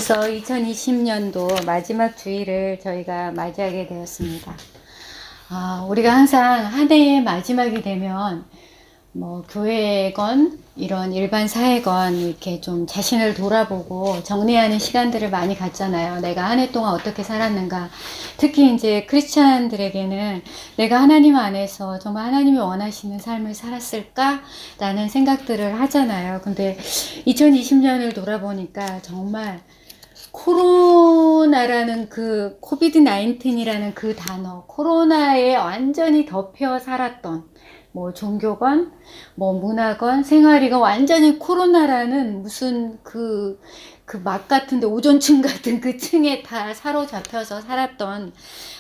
벌써 2020년도 마지막 주일을 저희가 맞이하게 되었습니다. 우리가 항상 한 해의 마지막이 되면 뭐 교회건 이런 일반 사회건 이렇게 좀 자신을 돌아보고 정리하는 시간들을 많이 갖잖아요. 내가 한 해 동안 어떻게 살았는가. 특히 이제 크리스찬들에게는 내가 하나님 안에서 정말 하나님이 원하시는 삶을 살았을까? 라는 생각들을 하잖아요. 근데 2020년을 돌아보니까 정말 코로나라는 그 코비드 19이라는 그 단어, 코로나에 완전히 덮여 살았던 뭐 종교건, 뭐 문화건, 생활이건 완전히 코로나라는 무슨 그 막 같은데 오존층 같은 그 층에 다 사로잡혀서 살았던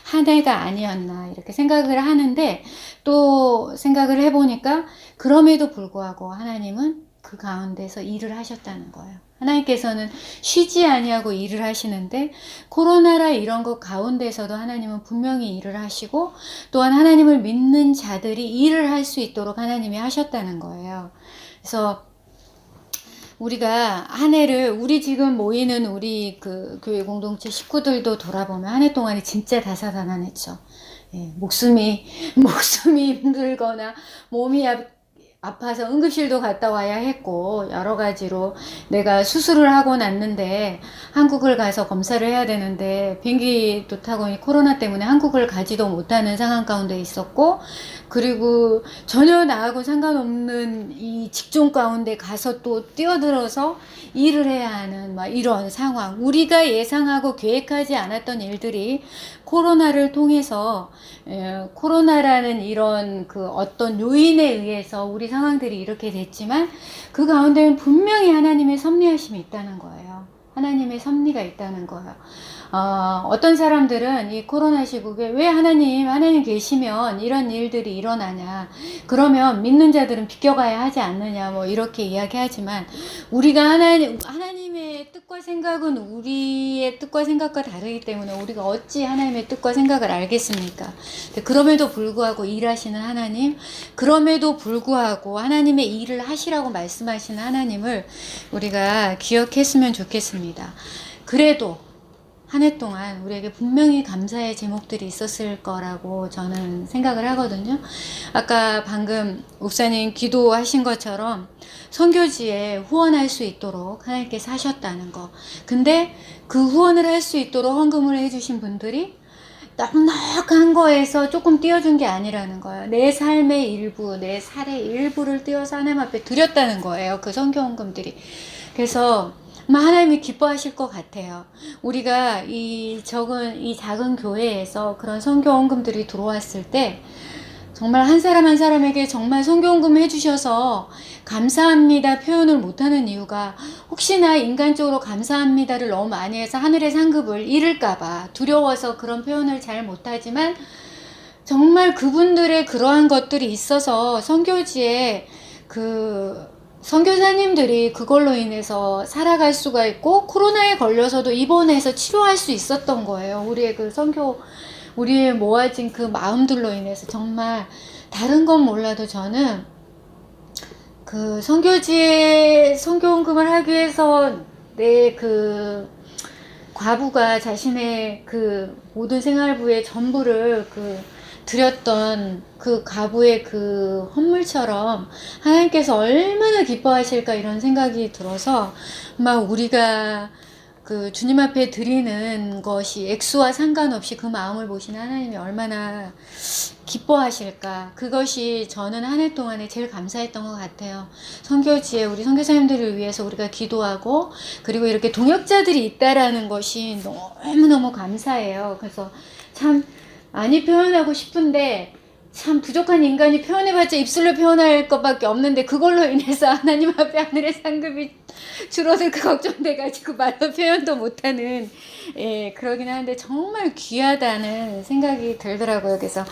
한 해가 아니었나 이렇게 생각을 하는데, 또 생각을 해보니까 그럼에도 불구하고 하나님은 그 가운데서 일을 하셨다는 거예요. 하나님께서는 쉬지 아니하고 일을 하시는데, 코로나라 이런 것 가운데서도 하나님은 분명히 일을 하시고, 또한 하나님을 믿는 자들이 일을 할 수 있도록 하나님이 하셨다는 거예요. 그래서 우리가 한 해를, 우리 지금 모이는 우리 그 교회 공동체 식구들도 돌아보면 한 해 동안이 진짜 다사다난했죠. 목숨이 힘들거나 몸이 아파서 응급실도 갔다 와야 했고, 여러 가지로 내가 수술을 하고 났는데 한국을 가서 검사를 해야 되는데 비행기도 타고 코로나 때문에 한국을 가지도 못하는 상황 가운데 있었고, 그리고 전혀 나하고 상관없는 이 직종 가운데 가서 또 뛰어들어서 일을 해야 하는 막 이런 상황, 우리가 예상하고 계획하지 않았던 일들이 코로나를 통해서, 코로나라는 이런 그 어떤 요인에 의해서 우리 상황들이 이렇게 됐지만, 그 가운데는 분명히 하나님의 섭리하심이 있다는 거예요. 하나님의 섭리가 있다는 거예요. 어떤 사람들은 이 코로나 시국에 왜 하나님 계시면 이런 일들이 일어나냐, 그러면 믿는 자들은 비껴가야 하지 않느냐, 뭐 이렇게 이야기하지만, 우리가 하나님의 뜻과 생각은 우리의 뜻과 생각과 다르기 때문에 우리가 어찌 하나님의 뜻과 생각을 알겠습니까? 그럼에도 불구하고 일하시는 하나님, 그럼에도 불구하고 하나님의 일을 하시라고 말씀하시는 하나님을 우리가 기억했으면 좋겠습니다. 그래도 한 해 동안 우리에게 분명히 감사의 제목들이 있었을 거라고 저는 생각을 하거든요. 아까 방금 목사님 기도하신 것처럼 선교지에 후원할 수 있도록 하나님께서 하셨다는 거. 근데 그 후원을 할 수 있도록 헌금을 해주신 분들이 넉넉한 거에서 조금 띄워준 게 아니라는 거예요. 내 삶의 일부, 내 살의 일부를 띄워서 하나님 앞에 드렸다는 거예요. 그 선교 헌금들이. 그래서 하나님이 기뻐하실 것 같아요. 우리가 이 작은 교회에서 그런 선교 헌금들이 들어왔을 때, 정말 한 사람 한 사람에게 정말 선교 헌금 해주셔서 감사합니다 표현을 못하는 이유가, 혹시나 인간적으로 감사합니다를 너무 많이 해서 하늘의 상급을 잃을까봐 두려워서 그런 표현을 잘 못하지만, 정말 그분들의 그러한 것들이 있어서 선교지에 선교사님들이 그걸로 인해서 살아갈 수가 있고, 코로나에 걸려서도 입원해서 치료할 수 있었던 거예요. 우리의 우리의 모아진 그 마음들로 인해서. 정말 다른 건 몰라도 저는 그 선교지에 선교헌금을 하기 위해서 내 과부가 자신의 그 모든 생활부의 전부를 드렸던 그 가부의 그 헌물처럼 하나님께서 얼마나 기뻐하실까, 이런 생각이 들어서 우리가 그 주님 앞에 드리는 것이 액수와 상관없이 그 마음을 보시는 하나님이 얼마나 기뻐하실까. 그것이 저는 한 해 동안에 제일 감사했던 것 같아요. 선교지에 우리 선교사님들을 위해서 우리가 기도하고, 그리고 이렇게 동역자들이 있다라는 것이 너무너무 감사해요. 그래서 참 많이 표현하고 싶은데, 참 부족한 인간이 표현해봤자 입술로 표현할 것밖에 없는데, 그걸로 인해서 하나님 앞에 하늘의 상급이 줄어들까 걱정돼가지고 말로 표현도 못하는, 그러긴 하는데 정말 귀하다는 생각이 들더라고요. 그래서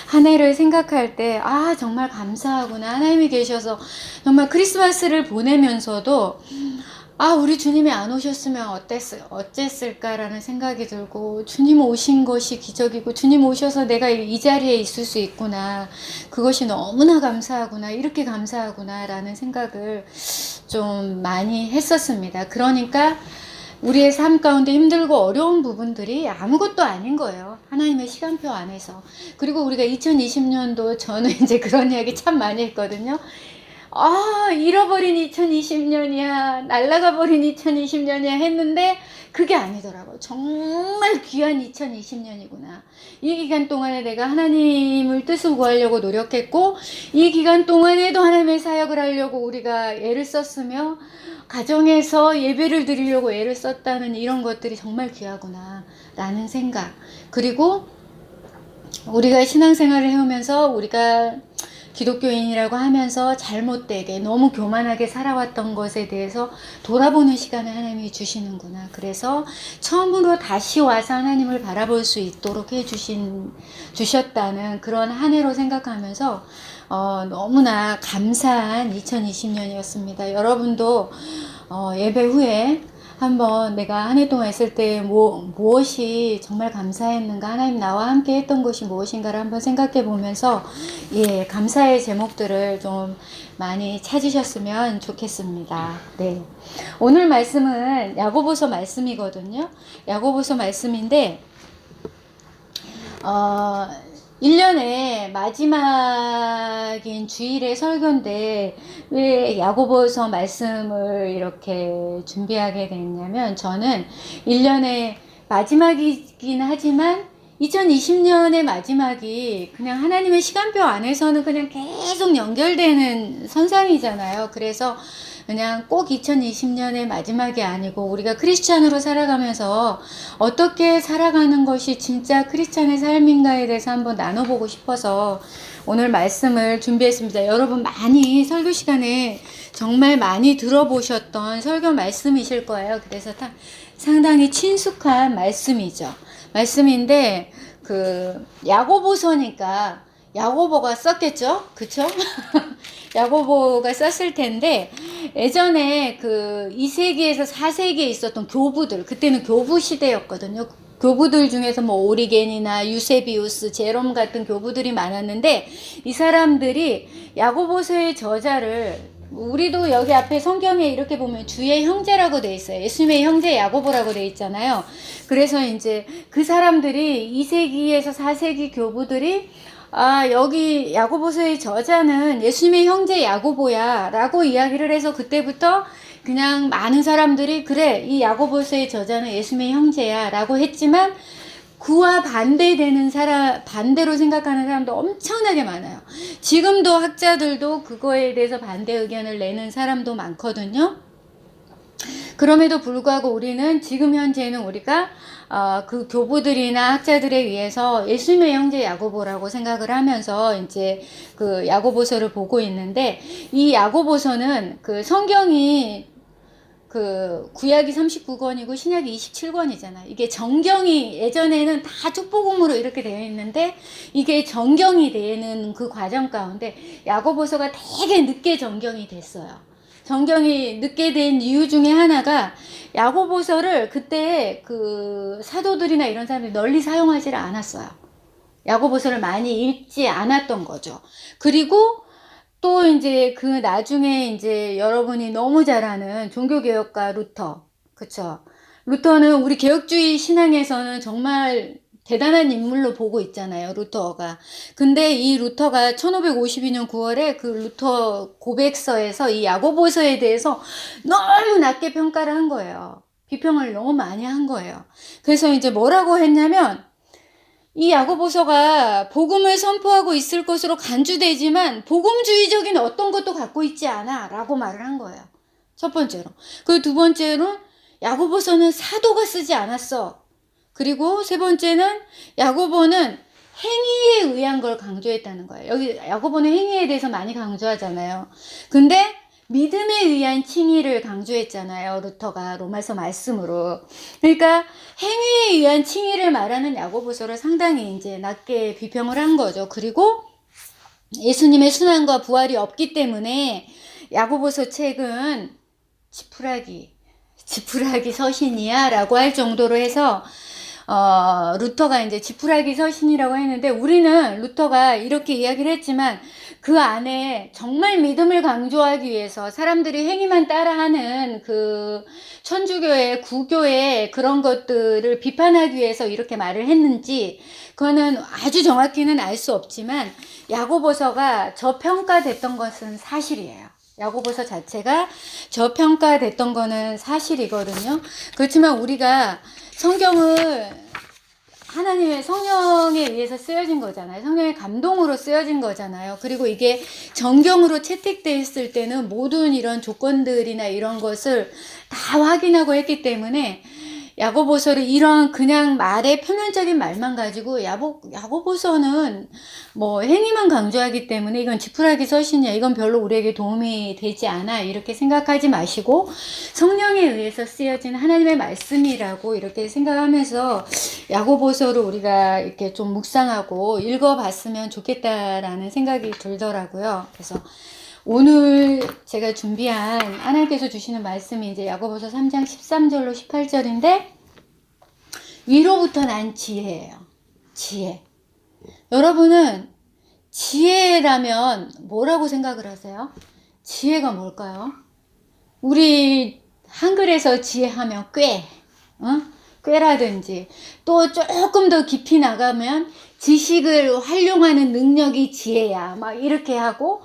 한 해를 생각할 때 정말 감사하구나. 하나님이 계셔서 정말 크리스마스를 보내면서도 우리 주님이 안 오셨으면 어땠을까라는 생각이 들고, 주님 오신 것이 기적이고, 주님 오셔서 내가 이 자리에 있을 수 있구나, 그것이 너무나 감사하구나, 이렇게 감사하구나 라는 생각을 좀 많이 했었습니다. 그러니까 우리의 삶 가운데 힘들고 어려운 부분들이 아무것도 아닌 거예요. 하나님의 시간표 안에서. 그리고 우리가 2020년도 저는 이제 그런 이야기 참 많이 했거든요. 잃어버린 2020년이야, 날아가 버린 2020년이야 했는데 그게 아니더라고요. 정말 귀한 2020년이구나. 이 기간 동안에 내가 하나님을 뜻을 구하려고 노력했고, 이 기간 동안에도 하나님의 사역을 하려고 우리가 애를 썼으며, 가정에서 예배를 드리려고 애를 썼다는 이런 것들이 정말 귀하구나 라는 생각. 그리고 우리가 신앙생활을 해오면서 우리가 기독교인이라고 하면서 잘못되게 너무 교만하게 살아왔던 것에 대해서 돌아보는 시간을 하나님이 주시는구나. 그래서 처음으로 다시 와서 하나님을 바라볼 수 있도록 주셨다는 그런 한 해로 생각하면서 너무나 감사한 2020년이었습니다. 여러분도 예배 후에 한번 내가 한 해 동안 있을 때 무엇이 정말 감사했는가, 하나님 나와 함께 했던 것이 무엇인가를 한번 생각해 보면서 감사의 제목들을 좀 많이 찾으셨으면 좋겠습니다. 네. 오늘 말씀은 야고보서 말씀이거든요. 야고보서 말씀인데 1년의 마지막인 주일의 설교인데 왜 야고보서 말씀을 이렇게 준비하게 됐냐면, 저는 1년의 마지막이긴 하지만 2020년의 마지막이 그냥 하나님의 시간표 안에서는 그냥 계속 연결되는 선상이잖아요. 그래서 그냥 꼭 2020년의 마지막이 아니고 우리가 크리스찬으로 살아가면서 어떻게 살아가는 것이 진짜 크리스찬의 삶인가에 대해서 한번 나눠보고 싶어서 오늘 말씀을 준비했습니다. 여러분 많이 설교 시간에 정말 많이 들어보셨던 설교 말씀이실 거예요. 그래서 상당히 친숙한 말씀인데 야고보서니까 야고보가 썼겠죠? 그쵸? 야고보가 썼을 텐데, 예전에 2세기에서 4세기에 있었던 교부들, 그때는 교부 시대였거든요. 교부들 중에서 오리겐이나 유세비우스, 제롬 같은 교부들이 많았는데, 이 사람들이 야고보서의 저자를, 우리도 여기 앞에 성경에 이렇게 보면 주의 형제라고 돼 있어요. 예수님의 형제 야고보라고 돼 있잖아요. 그래서 이제 그 사람들이 2세기에서 4세기 교부들이 여기 야고보서의 저자는 예수님의 형제 야고보야 라고 이야기를 해서, 그때부터 그냥 많은 사람들이 그래, 이 야고보서의 저자는 예수님의 형제야 라고 했지만, 그와 반대로 생각하는 사람도 엄청나게 많아요. 지금도 학자들도 그거에 대해서 반대 의견을 내는 사람도 많거든요. 그럼에도 불구하고 우리는 지금 현재는 우리가 그 교부들이나 학자들에 의해서 예수님의 형제 야고보라고 생각을 하면서 이제 그 야고보서를 보고 있는데, 이 야고보서는 성경이 구약이 39권이고 신약이 27권이잖아. 이게 정경이 예전에는 다 축복음으로 이렇게 되어 있는데, 이게 정경이 되는 그 과정 가운데 야고보서가 되게 늦게 정경이 됐어요. 정경이 늦게 된 이유 중에 하나가, 야고보서를 그때 사도들이나 이런 사람들이 널리 사용하지를 않았어요. 야고보서를 많이 읽지 않았던 거죠. 그리고 또 이제 나중에 이제 여러분이 너무 잘 아는 종교개혁가 루터, 그쵸? 루터는 우리 개혁주의 신앙에서는 정말 대단한 인물로 보고 있잖아요, 루터가. 근데 이 루터가 1552년 9월에 그 루터 고백서에서 이 야고보서에 대해서 너무 낮게 평가를 한 거예요. 비평을 너무 많이 한 거예요. 그래서 이제 뭐라고 했냐면, 이 야고보서가 복음을 선포하고 있을 것으로 간주되지만 복음주의적인 어떤 것도 갖고 있지 않아 라고 말을 한 거예요. 첫 번째로. 그리고 두 번째로, 야고보서는 사도가 쓰지 않았어. 그리고 세 번째는, 야고보는 행위에 의한 걸 강조했다는 거예요. 여기 야고보는 행위에 대해서 많이 강조하잖아요. 근데 믿음에 의한 칭의를 강조했잖아요, 루터가 로마서 말씀으로. 그러니까 행위에 의한 칭의를 말하는 야고보서를 상당히 이제 낮게 비평을 한 거죠. 그리고 예수님의 순환과 부활이 없기 때문에 야고보서 책은 지푸라기 서신이야 라고 할 정도로 해서 루터가 이제 지푸라기 서신이라고 했는데, 우리는 루터가 이렇게 이야기를 했지만 그 안에 정말 믿음을 강조하기 위해서 사람들이 행위만 따라하는 그 천주교의 구교의 그런 것들을 비판하기 위해서 이렇게 말을 했는지 그거는 아주 정확히는 알 수 없지만, 야고보서가 저평가됐던 것은 사실이에요. 야고보서 자체가 저평가됐던 거는 사실이거든요. 그렇지만 우리가 성경을 하나님의 성령에 의해서 쓰여진 거잖아요. 성령의 감동으로 쓰여진 거잖아요. 그리고 이게 정경으로 채택되어 있을 때는 모든 이런 조건들이나 이런 것을 다 확인하고 했기 때문에, 야고보서를 이런 그냥 말의 표면적인 말만 가지고 야고보서는 뭐 행위만 강조하기 때문에 이건 지푸라기 서신이야, 이건 별로 우리에게 도움이 되지 않아, 이렇게 생각하지 마시고 성령에 의해서 쓰여진 하나님의 말씀이라고 이렇게 생각하면서 야고보서를 우리가 이렇게 좀 묵상하고 읽어봤으면 좋겠다라는 생각이 들더라고요. 그래서 오늘 제가 준비한 하나님께서 주시는 말씀이 이제 야고보서 3장 13절로 18절인데, 위로부터 난 지혜예요. 지혜. 여러분은 지혜라면 뭐라고 생각을 하세요? 지혜가 뭘까요? 우리 한글에서 지혜하면 꽤, 꾀라든지, 또 조금 더 깊이 나가면 지식을 활용하는 능력이 지혜야, 막 이렇게 하고,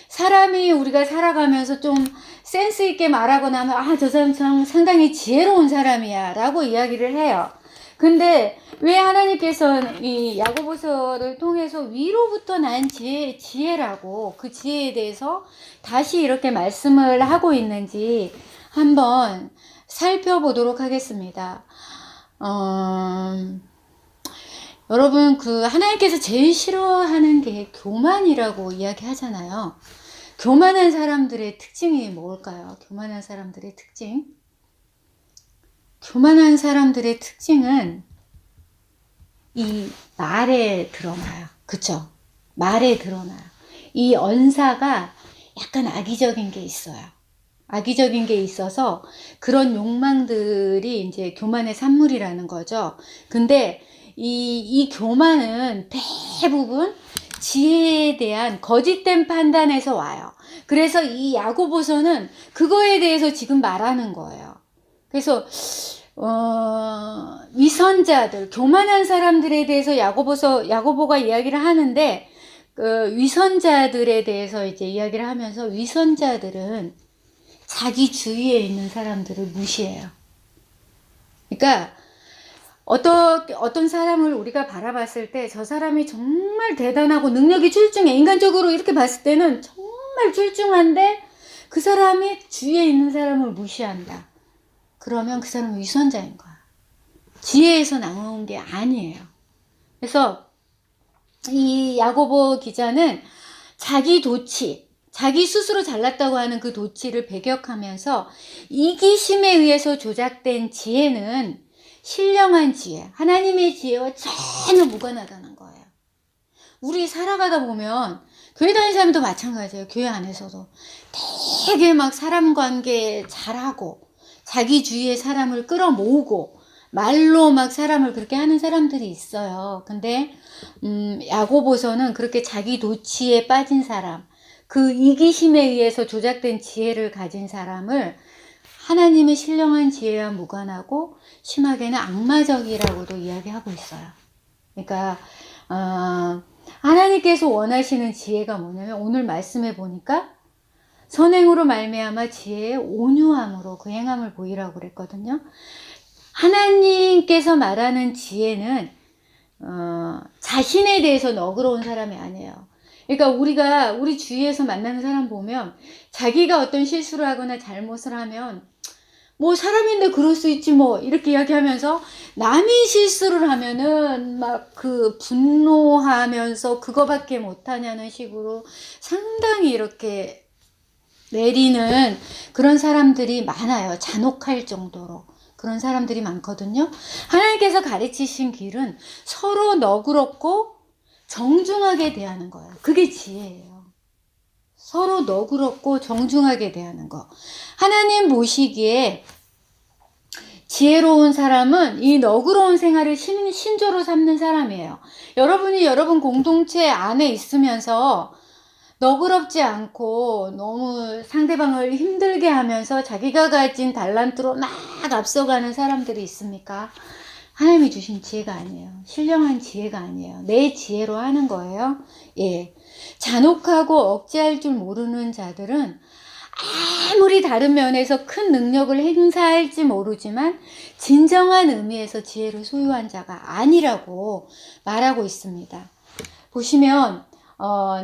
사람이 우리가 살아가면서 좀 센스 있게 말하거나 하면 저 사람 참 상당히 지혜로운 사람이야 라고 이야기를 해요. 근데 왜 하나님께서는 이 야고보서를 통해서 위로부터 난 지혜라고 그 지혜에 대해서 다시 이렇게 말씀을 하고 있는지 한번 살펴보도록 하겠습니다. 여러분, 그 하나님께서 제일 싫어하는 게 교만이라고 이야기하잖아요. 교만한 사람들의 특징이 뭘까요? 교만한 사람들의 특징? 교만한 사람들의 특징은 이 말에 드러나요. 그쵸? 말에 드러나요. 이 언사가 약간 악의적인 게 있어요. 악의적인 게 있어서 그런 욕망들이 이제 교만의 산물이라는 거죠. 근데 이 교만은 대부분 지혜에 대한 거짓된 판단에서 와요. 그래서 이 야고보서는 그거에 대해서 지금 말하는 거예요. 그래서 위선자들, 교만한 사람들에 대해서 야고보가 이야기를 하는데, 그 위선자들에 대해서 이제 이야기를 하면서, 위선자들은 자기 주위에 있는 사람들을 무시해요. 그러니까 어떤 사람을 우리가 바라봤을 때 저 사람이 정말 대단하고 능력이 출중해, 인간적으로 이렇게 봤을 때는 정말 출중한데 그 사람이 주위에 있는 사람을 무시한다. 그러면 그 사람은 위선자인 거야. 지혜에서 나온 게 아니에요. 그래서 이 야고보 기자는 자기 도치, 자기 스스로 잘났다고 하는 그 도치를 배격하면서 이기심에 의해서 조작된 지혜는 신령한 지혜, 하나님의 지혜와 전혀 무관하다는 거예요. 우리 살아가다 보면 교회 다니는 사람도 마찬가지예요. 교회 안에서도 되게 막 사람 관계 잘하고 자기 주위에 사람을 끌어모으고 말로 막 사람을 그렇게 하는 사람들이 있어요. 근데 야고보서는 그렇게 자기 도치에 빠진 사람, 그 이기심에 의해서 조작된 지혜를 가진 사람을 하나님의 신령한 지혜와 무관하고 심하게는 악마적이라고도 이야기하고 있어요. 그러니까 하나님께서 원하시는 지혜가 뭐냐면, 오늘 말씀해 보니까 선행으로 말미암아 지혜의 온유함으로 그 행함을 보이라고 그랬거든요. 하나님께서 말하는 지혜는 자신에 대해서 너그러운 사람이 아니에요. 그러니까 우리가 우리 주위에서 만나는 사람 보면 자기가 어떤 실수를 하거나 잘못을 하면 뭐 사람인데 그럴 수 있지 뭐 이렇게 이야기하면서, 남이 실수를 하면은 막 그 분노하면서 그거밖에 못하냐는 식으로 상당히 이렇게 내리는 그런 사람들이 많아요. 잔혹할 정도로 그런 사람들이 많거든요. 하나님께서 가르치신 길은 서로 너그럽고 정중하게 대하는 거예요. 그게 지혜예요. 서로 너그럽고 정중하게 대하는 거. 하나님 보시기에 지혜로운 사람은 이 너그러운 생활을 신조로 삼는 사람이에요. 여러분이 여러분 공동체 안에 있으면서 너그럽지 않고 너무 상대방을 힘들게 하면서 자기가 가진 달란트로 막 앞서가는 사람들이 있습니까? 하나님이 주신 지혜가 아니에요. 신령한 지혜가 아니에요. 내 지혜로 하는 거예요. 예. 잔혹하고 억제할 줄 모르는 자들은 아무리 다른 면에서 큰 능력을 행사할지 모르지만 진정한 의미에서 지혜를 소유한 자가 아니라고 말하고 있습니다. 보시면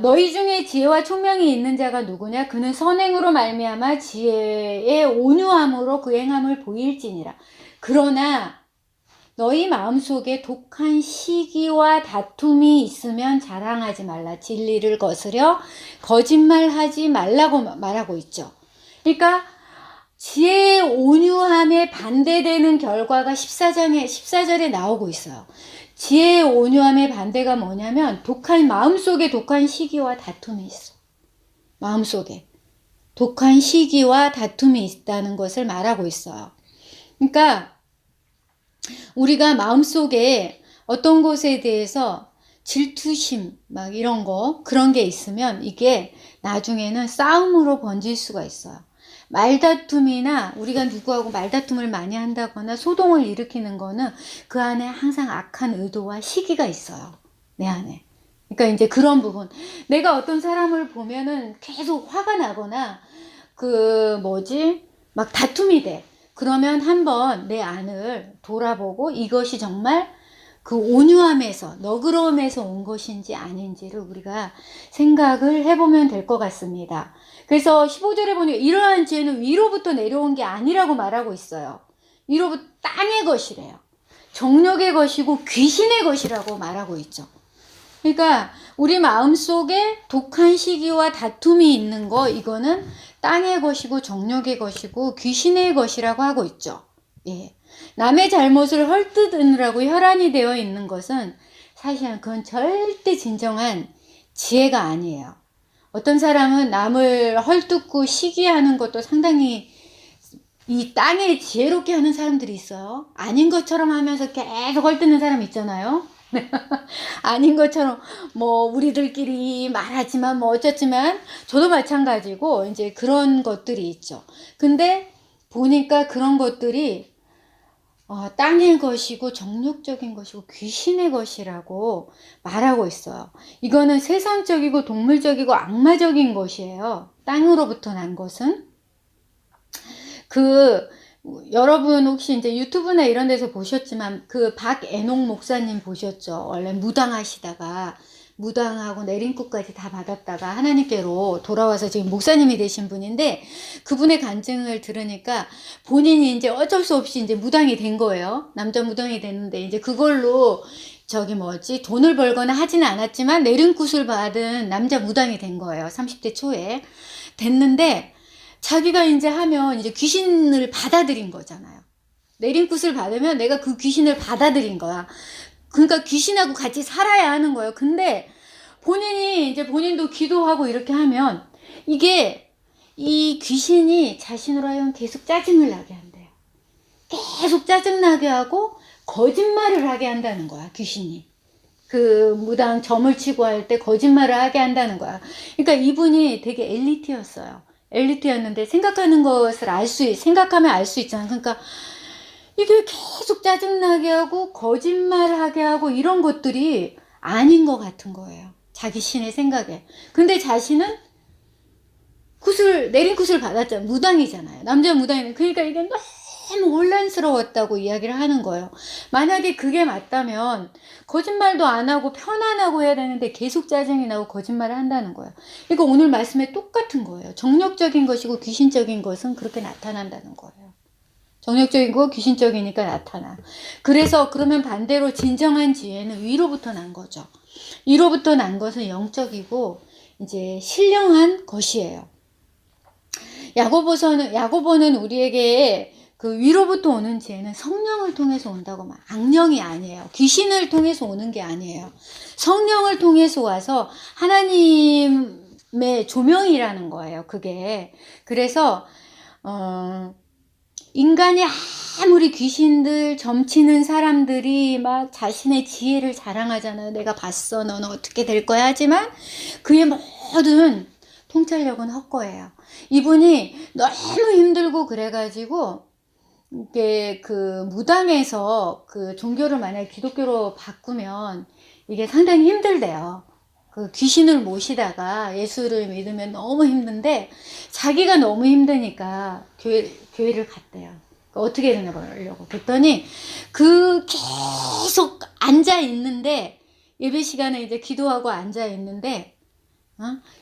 너희 중에 지혜와 총명이 있는 자가 누구냐? 그는 선행으로 말미암아 지혜의 온유함으로 그 행함을 보일지니라. 그러나 너희 마음속에 독한 시기와 다툼이 있으면 자랑하지 말라. 진리를 거스려 거짓말하지 말라고 말하고 있죠. 그러니까 지혜의 온유함에 반대되는 결과가 14절에 나오고 있어요. 지혜의 온유함의 반대가 뭐냐면 마음속에 독한 시기와 다툼이 있어. 마음속에 독한 시기와 다툼이 있다는 것을 말하고 있어요. 그러니까 우리가 마음속에 어떤 것에 대해서 질투심 막 이런 그런 게 있으면 이게 나중에는 싸움으로 번질 수가 있어요. 말다툼이나 우리가 누구하고 말다툼을 많이 한다거나 소동을 일으키는 거는 그 안에 항상 악한 의도와 시기가 있어요. 내 안에. 그러니까 이제 그런 부분. 내가 어떤 사람을 보면은 계속 화가 나거나 막 다툼이 돼. 그러면 한번 내 안을 돌아보고 이것이 정말 그 온유함에서 너그러움에서 온 것인지 아닌지를 우리가 생각을 해보면 될 것 같습니다. 그래서 15절에 보니까 이러한 지혜는 위로부터 내려온 게 아니라고 말하고 있어요. 위로부터 땅의 것이래요. 정욕의 것이고 귀신의 것이라고 말하고 있죠. 그러니까 우리 마음속에 독한 시기와 다툼이 있는 거 이거는 땅의 것이고 정욕의 것이고 귀신의 것이라고 하고 있죠. 예. 남의 잘못을 헐뜯으느라고 혈안이 되어 있는 것은 사실은 그건 절대 진정한 지혜가 아니에요. 어떤 사람은 남을 헐뜯고 시기하는 것도 상당히 이 땅에 지혜롭게 하는 사람들이 있어요. 아닌 것처럼 하면서 계속 헐뜯는 사람 있잖아요. 아닌 것처럼 우리들끼리 말하지만 어쩌지만 저도 마찬가지고 이제 그런 것들이 있죠. 근데 보니까 그런 것들이 땅의 것이고 정욕적인 것이고 귀신의 것이라고 말하고 있어요. 이거는 세상적이고 동물적이고 악마적인 것이에요. 땅으로부터 난 것은. 여러분 혹시 이제 유튜브나 이런 데서 보셨지만 박애녹 목사님 보셨죠? 원래 무당하시다가 무당하고 내림굿까지 다 받았다가 하나님께로 돌아와서 지금 목사님이 되신 분인데 그분의 간증을 들으니까 본인이 이제 어쩔 수 없이 이제 무당이 된 거예요. 남자 무당이 됐는데 이제 그걸로 돈을 벌거나 하지는 않았지만 내림굿을 받은 남자 무당이 된 거예요. 30대 초에 됐는데 자기가 이제 하면 이제 귀신을 받아들인 거잖아요. 내림굿을 받으면 내가 그 귀신을 받아들인 거야. 그러니까 귀신하고 같이 살아야 하는 거예요. 근데 본인도 기도하고 이렇게 하면 이 귀신이 자신으로 하여금 계속 짜증을 나게 한대요. 계속 짜증나게 하고 거짓말을 하게 한다는 거야, 귀신이. 무당 점을 치고 할 때 거짓말을 하게 한다는 거야. 그러니까 이분이 되게 엘리트였는데 생각하면 알 수 있잖아. 그러니까 이게 계속 짜증나게 하고 거짓말하게 하고 이런 것들이 아닌 것 같은 거예요. 자기 신의 생각에. 근데 자신은 내림굿을 받았잖아요. 무당이잖아요. 남자 무당이네. 그러니까 이게 너무 혼란스러웠다고 이야기를 하는 거예요. 만약에 그게 맞다면 거짓말도 안 하고 편안하고 해야 되는데 계속 짜증이 나고 거짓말을 한다는 거예요. 그러니까 오늘 말씀에 똑같은 거예요. 정력적인 것이고 귀신적인 것은 그렇게 나타난다는 거예요. 정력적인 거 귀신적이니까 나타나. 그러면 반대로 진정한 지혜는 위로부터 난 거죠. 위로부터 난 것은 영적이고 이제 신령한 것이에요. 야고보는 우리에게 위로부터 오는 지혜는 성령을 통해서 온다고 악령이 아니에요. 귀신을 통해서 오는 게 아니에요. 성령을 통해서 와서 하나님의 조명이라는 거예요. 그게. 그래서 인간이 아무리 귀신들 점치는 사람들이 막 자신의 지혜를 자랑하잖아요. 내가 봤어, 너는 어떻게 될 거야 하지만 그의 모든 통찰력은 헛거예요. 이분이 너무 힘들고 그래가지고 이게 그 무당에서 그 종교를 만약에 기독교로 바꾸면 이게 상당히 힘들대요. 그 귀신을 모시다가 예수를 믿으면 너무 힘든데 자기가 너무 힘드니까 교회를 갔대요. 어떻게 되냐고 그랬더니 그 계속 앉아 있는데 예배 시간에 이제 기도하고 앉아 있는데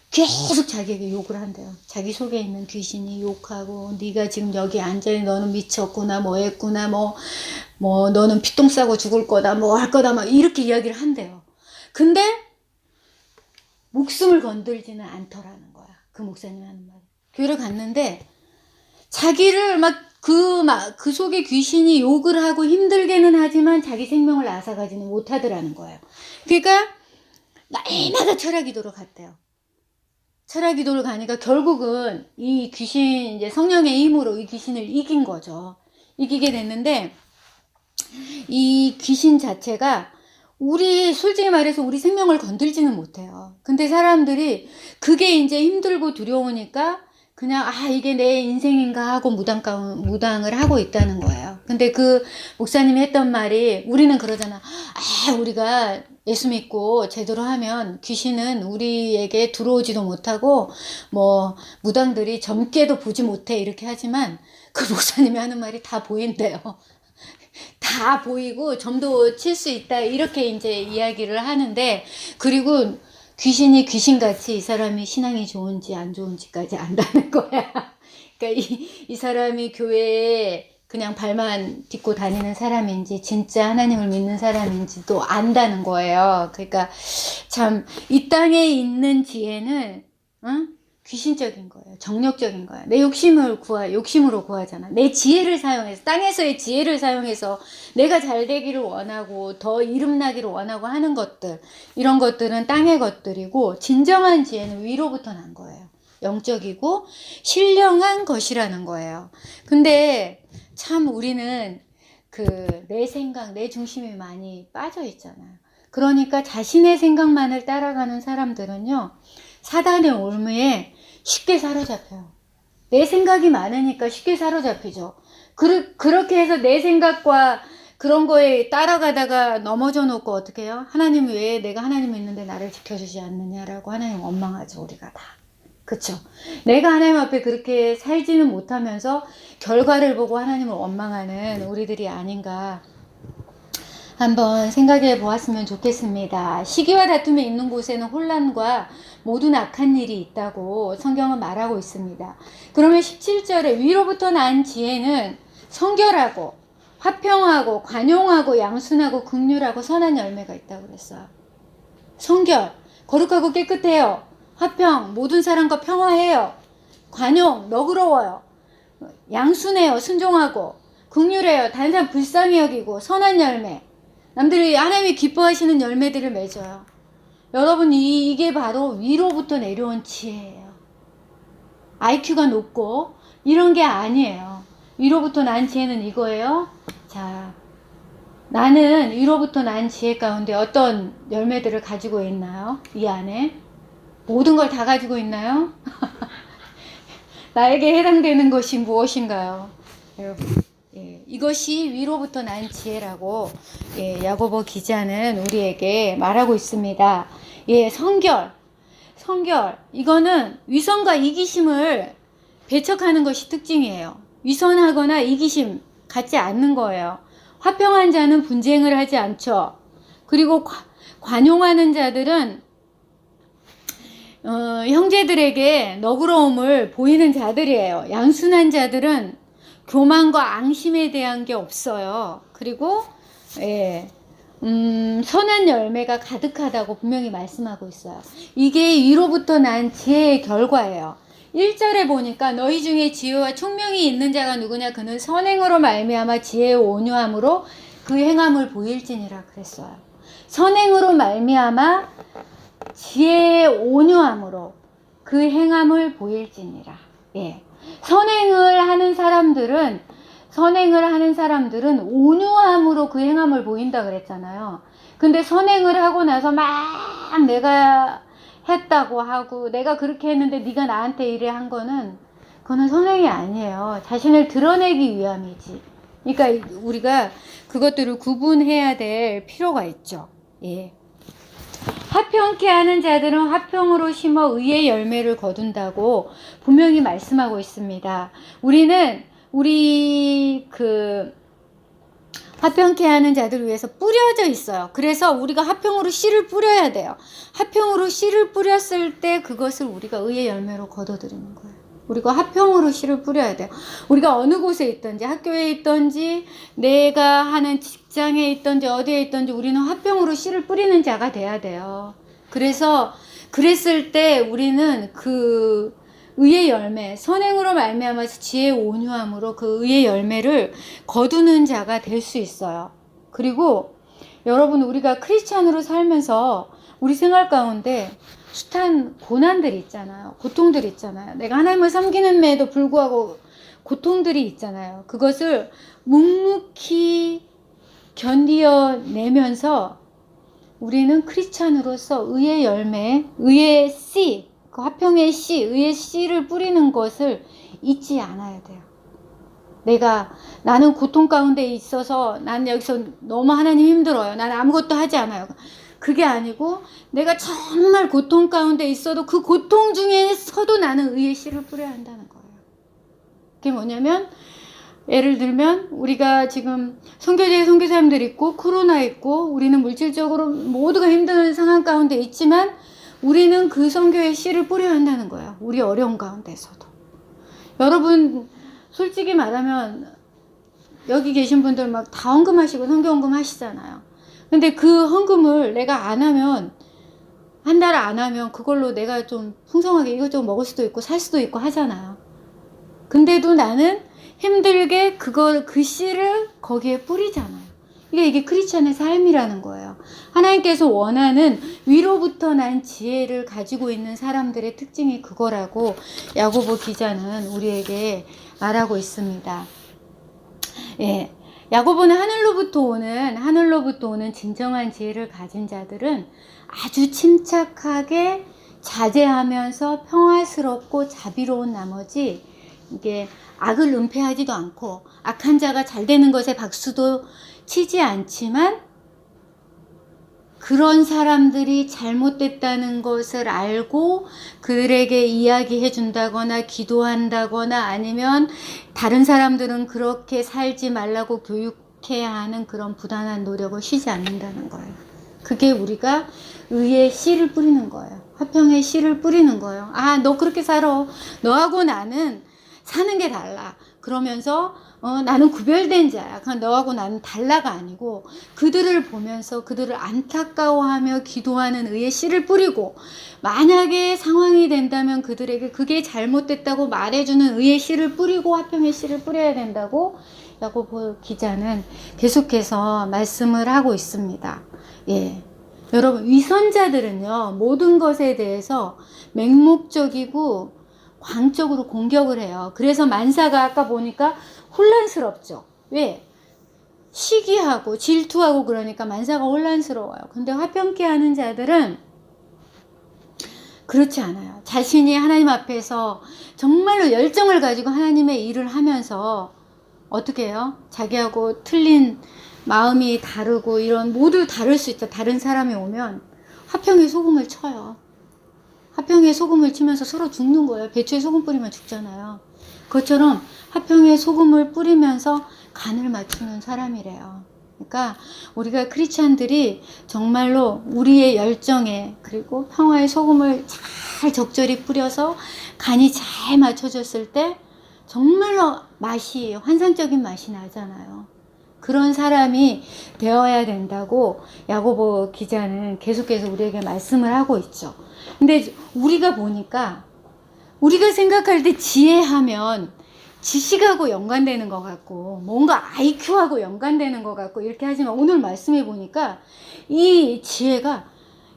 계속 자기에게 욕을 한대요. 자기 속에 있는 귀신이 욕하고 네가 지금 여기 앉아있는 너는 미쳤구나 뭐 했구나 뭐 너는 피똥 싸고 죽을 거다 뭐 할 거다 막 이렇게 이야기를 한대요. 근데 목숨을 건들지는 않더라는 거야. 그 목사님이 하는 말. 교회를 갔는데 자기를 그 속에 귀신이 욕을 하고 힘들게는 하지만 자기 생명을 앗아가지는 못하더라는 거예요. 그러니까 날마다 철야기도를 갔대요. 철야기도를 가니까 결국은 이 귀신 이제 성령의 힘으로 이 귀신을 이긴 거죠. 이기게 됐는데 이 귀신 자체가 솔직히 말해서 우리 생명을 건들지는 못해요. 근데 사람들이 그게 이제 힘들고 두려우니까 그냥 이게 내 인생인가 하고 무당을 하고 있다는 거예요. 근데 그 목사님이 했던 말이 우리는 그러잖아. 우리가 예수 믿고 제대로 하면 귀신은 우리에게 들어오지도 못하고 뭐 무당들이 점괘도 보지 못해 이렇게 하지만 그 목사님이 하는 말이 다 보인대요. 다 보이고 점도 칠 수 있다 이렇게 이제 이야기를 하는데 그리고 귀신이 귀신같이 이 사람이 신앙이 좋은지 안 좋은지까지 안다는 거야. 그러니까 이 사람이 교회에 그냥 발만 딛고 다니는 사람인지 진짜 하나님을 믿는 사람인지도 안다는 거예요. 그러니까 참 이 땅에 있는 지혜는 귀신적인 거예요. 정력적인 거예요. 내 욕심으로 구하잖아. 내 지혜를 사용해서, 땅에서의 지혜를 사용해서 내가 잘 되기를 원하고, 더 이름나기를 원하고 하는 것들, 이런 것들은 땅의 것들이고, 진정한 지혜는 위로부터 난 거예요. 영적이고, 신령한 것이라는 거예요. 근데 참 우리는 내 생각, 내 중심이 많이 빠져 있잖아요. 그러니까 자신의 생각만을 따라가는 사람들은요, 사단의 올무에 쉽게 사로잡혀요. 내 생각이 많으니까 쉽게 사로잡히죠. 그렇게 해서 내 생각과 그런 거에 따라가다가 넘어져 놓고 어떻게 해요? 하나님 왜 내가 하나님 있는데 나를 지켜주지 않느냐라고 하나님 원망하죠. 우리가 다. 그쵸? 내가 하나님 앞에 그렇게 살지는 못하면서 결과를 보고 하나님을 원망하는 우리들이 아닌가 한번 생각해 보았으면 좋겠습니다. 시기와 다툼이 있는 곳에는 혼란과 모든 악한 일이 있다고 성경은 말하고 있습니다. 그러면 17절에 위로부터 난 지혜는 성결하고 화평하고 관용하고 양순하고 긍휼하고 선한 열매가 있다고 그랬어요. 성결, 거룩하고 깨끗해요. 화평, 모든 사람과 평화해요. 관용, 너그러워요. 양순해요. 순종하고 긍휼해요. 다른 사람 불쌍히 여기고 선한 열매. 남들이 하나님이 기뻐하시는 열매들을 맺어요. 여러분 이게 바로 위로부터 내려온 지혜예요. IQ가 높고 이런 게 아니에요. 위로부터 난 지혜는 이거예요. 자, 나는 위로부터 난 지혜 가운데 어떤 열매들을 가지고 있나요? 이 안에 모든 걸 다 가지고 있나요? 나에게 해당되는 것이 무엇인가요? 여러분, 이것이 위로부터 난 지혜라고 야고보 기자는 우리에게 말하고 있습니다. 성결 이거는 위선과 이기심을 배척하는 것이 특징이에요. 위선하거나 이기심 갖지 않는 거예요. 화평한 자는 분쟁을 하지 않죠. 그리고 관용하는 자들은 형제들에게 너그러움을 보이는 자들이에요. 양순한 자들은 교만과 앙심에 대한 게 없어요. 그리고 선한 열매가 가득하다고 분명히 말씀하고 있어요. 이게 위로부터 난 지혜의 결과예요. 1절에 보니까 너희 중에 지혜와 총명이 있는 자가 누구냐 그는 선행으로 말미암아 지혜의 온유함으로 그 행함을 보일지니라 그랬어요. 선행으로 말미암아 지혜의 온유함으로 그 행함을 보일지니라. 선행을 하는 사람들은 선행을 하는 사람들은 온유함으로 그 행함을 보인다 그랬잖아요. 근데 선행을 하고 나서 막 내가 했다고 하고 내가 그렇게 했는데 네가 나한테 이래 한 거는 그거는 선행이 아니에요. 자신을 드러내기 위함이지. 그러니까 우리가 그것들을 구분해야 될 필요가 있죠. 예. 화평케 하는 자들은 화평으로 심어 의의 열매를 거둔다고 분명히 말씀하고 있습니다. 우리 화평케 하는 자들을 위해서 뿌려져 있어요. 그래서 우리가 화평으로 씨를 뿌려야 돼요. 화평으로 씨를 뿌렸을 때 그것을 우리가 의의 열매로 거둬들이는 거예요. 우리가 화평으로 씨를 뿌려야 돼요. 우리가 어느 곳에 있든지 학교에 있든지 내가 하는 직장에 있든지 어디에 있든지 우리는 화평으로 씨를 뿌리는 자가 돼야 돼요. 그래서 그랬을 때 우리는 그 의의 열매, 선행으로 말미암아서 지혜의 온유함으로 그 의의 열매를 거두는 자가 될 수 있어요. 그리고 여러분, 우리가 크리스찬으로 살면서 우리 생활 가운데 숱한 고난들이 있잖아요. 고통들이 있잖아요. 내가 하나님을 섬기는데도 불구하고 고통들이 있잖아요. 그것을 묵묵히 견디어내면서 우리는 크리스찬으로서 의의 열매, 의의 씨, 그 화평의 씨, 의의 씨를 뿌리는 것을 잊지 않아야 돼요. 나는 고통 가운데 있어서 난 여기서 너무 하나님 힘들어요. 난 아무것도 하지 않아요. 그게 아니고 내가 정말 고통 가운데 있어도 그 고통 중에서도 나는 의의 씨를 뿌려야 한다는 거예요. 그게 뭐냐면 예를 들면 우리가 지금 선교제에 선교사님들 있고 코로나 있고 우리는 물질적으로 모두가 힘든 상황 가운데 있지만 우리는 그 선교의 씨를 뿌려야 한다는 거예요. 우리 어려운 가운데서도. 여러분 솔직히 말하면 여기 계신 분들 막 다 헌금하시고 선교 헌금 하시잖아요. 근데 그 헌금을 내가 안 하면 한 달 안 하면 그걸로 내가 좀 풍성하게 이것저것 먹을 수도 있고 살 수도 있고 하잖아요. 근데도 나는 힘들게 그 씨를 거기에 뿌리잖아요. 이게 크리스찬의 삶이라는 거예요. 하나님께서 원하는 위로부터 난 지혜를 가지고 있는 사람들의 특징이 그거라고 야고보 기자는 우리에게 말하고 있습니다. 예. 야고보는 하늘로부터 오는 진정한 지혜를 가진 자들은 아주 침착하게 자제하면서 평화스럽고 자비로운 나머지 이게 악을 은폐하지도 않고 악한 자가 잘 되는 것에 박수도 치지 않지만 그런 사람들이 잘못됐다는 것을 알고 그들에게 이야기해 준다거나 기도한다거나 아니면 다른 사람들은 그렇게 살지 말라고 교육해야 하는 그런 부단한 노력을 쉬지 않는다는 거예요. 그게 우리가 의의 씨를 뿌리는 거예요. 화평의 씨를 뿌리는 거예요. 아, 너 그렇게 살아. 너하고 나는 사는 게 달라. 그러면서 나는 구별된 자야. 너하고 나는 달라가 아니고 그들을 보면서 그들을 안타까워하며 기도하는 의의 씨를 뿌리고 만약에 상황이 된다면 그들에게 그게 잘못됐다고 말해주는 의의 씨를 뿌리고 화평의 씨를 뿌려야 된다고 야고보 기자는 계속해서 말씀을 하고 있습니다. 예. 여러분, 위선자들은요, 모든 것에 대해서 맹목적이고 광적으로 공격을 해요. 그래서 만사가 아까 보니까 혼란스럽죠. 왜? 시기하고 질투하고 그러니까 만사가 혼란스러워요. 근데 화평케 하는 자들은 그렇지 않아요. 자신이 하나님 앞에서 정말로 열정을 가지고 하나님의 일을 하면서 어떻게 해요? 자기하고 틀린 마음이 다르고 이런 모두 다를 수 있다. 다른 사람이 오면 화평의 소금을 쳐요. 화평의 소금을 치면서 서로 죽는 거예요. 배추에 소금 뿌리면 죽잖아요. 그것처럼 화평의 소금을 뿌리면서 간을 맞추는 사람이래요. 그러니까 우리가 크리스찬들이 정말로 우리의 열정에 그리고 평화의 소금을 잘 적절히 뿌려서 간이 잘 맞춰졌을 때 정말로 맛이 환상적인 맛이 나잖아요. 그런 사람이 되어야 된다고 야고보 기자는 계속해서 우리에게 말씀을 하고 있죠. 근데 우리가 보니까 우리가 생각할 때 지혜하면 지식하고 연관되는 것 같고 뭔가 IQ하고 연관되는 것 같고 이렇게 하지만 오늘 말씀해 보니까 이 지혜가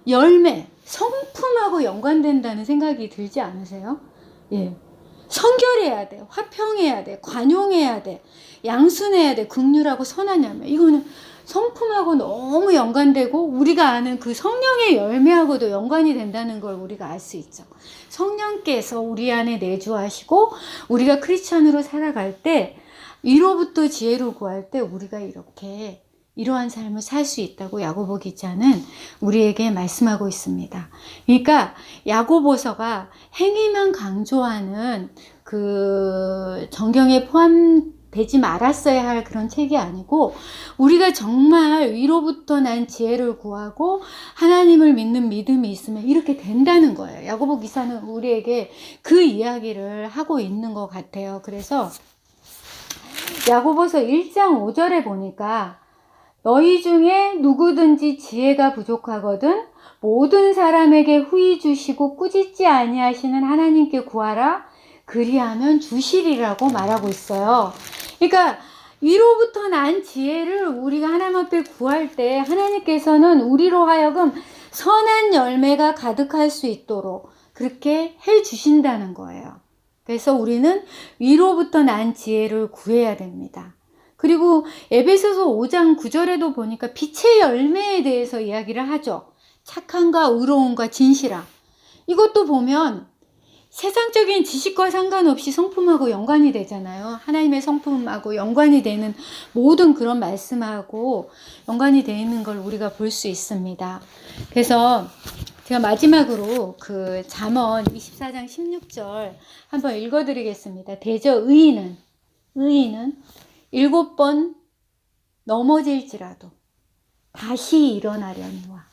열매, 성품하고 연관된다는 생각이 들지 않으세요? 예. 성결해야 돼, 화평해야 돼, 관용해야 돼, 양순해야 돼, 긍휼하고 선한 열매. 이거는 성품하고 너무 연관되고 우리가 아는 그 성령의 열매하고도 연관이 된다는 걸 우리가 알 수 있죠. 성령께서 우리 안에 내주하시고 우리가 크리스찬으로 살아갈 때, 위로부터 지혜를 구할 때 우리가 이렇게 이러한 삶을 살 수 있다고 야고보 기자는 우리에게 말씀하고 있습니다. 그러니까 야고보서가 행위만 강조하는 그 정경에 포함되지 말았어야 할 그런 책이 아니고, 우리가 정말 위로부터 난 지혜를 구하고 하나님을 믿는 믿음이 있으면 이렇게 된다는 거예요. 야고보 기사는 우리에게 그 이야기를 하고 있는 것 같아요. 그래서 야고보서 1장 5절에 보니까 너희 중에 누구든지 지혜가 부족하거든 모든 사람에게 후히 주시고 꾸짖지 아니하시는 하나님께 구하라 그리하면 주시리라고 말하고 있어요. 그러니까 위로부터 난 지혜를 우리가 하나님 앞에 구할 때 하나님께서는 우리로 하여금 선한 열매가 가득할 수 있도록 그렇게 해 주신다는 거예요. 그래서 우리는 위로부터 난 지혜를 구해야 됩니다. 그리고 에베소서 5장 9절에도 보니까 빛의 열매에 대해서 이야기를 하죠. 착함과 의로움과 진실함. 이것도 보면 세상적인 지식과 상관없이 성품하고 연관이 되잖아요. 하나님의 성품하고 연관이 되는 모든 그런 말씀하고 연관이 되어 있는 걸 우리가 볼 수 있습니다. 그래서 제가 마지막으로 그 잠언 24장 16절 한번 읽어드리겠습니다. 대저 의인은 7번 넘어질지라도 다시 일어나려니와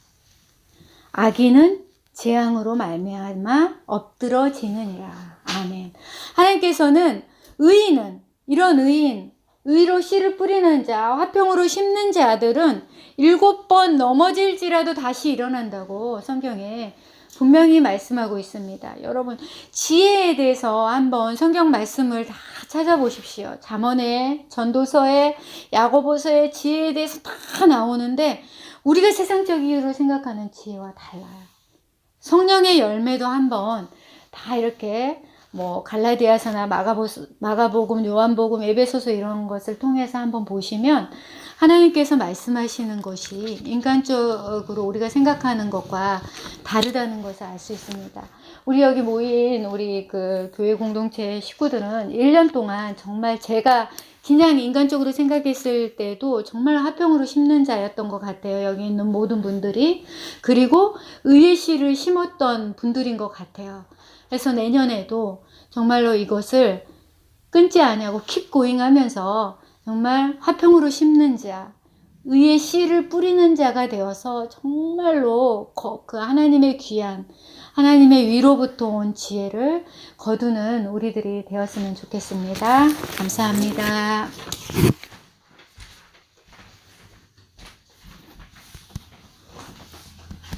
악인은 재앙으로 말미암아 엎드러지느니라. 아멘. 하나님께서는 의인은, 이런 의인, 의로 씨를 뿌리는 자, 화평으로 심는 자들은 7번 넘어질지라도 다시 일어난다고 성경에 분명히 말씀하고 있습니다. 여러분, 지혜에 대해서 한번 성경 말씀을 다 찾아보십시오. 잠언에, 전도서에, 야고보서에 지혜에 대해서 다 나오는데 우리가 세상적으로 생각하는 지혜와 달라요. 성령의 열매도 한번 다 이렇게 뭐 갈라디아서나 마가복음, 요한복음, 에베소서 이런 것을 통해서 한번 보시면 하나님께서 말씀하시는 것이 인간적으로 우리가 생각하는 것과 다르다는 것을 알 수 있습니다. 우리 여기 모인 우리 그 교회 공동체 식구들은 1년 동안 정말 제가 그냥 인간적으로 생각했을 때도 정말 화평으로 심는 자였던 것 같아요. 여기 있는 모든 분들이. 그리고 의의 씨를 심었던 분들인 것 같아요. 그래서 내년에도 정말로 이것을 끊지 아니하고 keep going 하면서 정말 화평으로 심는 자, 의의 씨를 뿌리는 자가 되어서 정말로 그 하나님의 귀한, 하나님의 위로부터 온 지혜를 거두는 우리들이 되었으면 좋겠습니다. 감사합니다.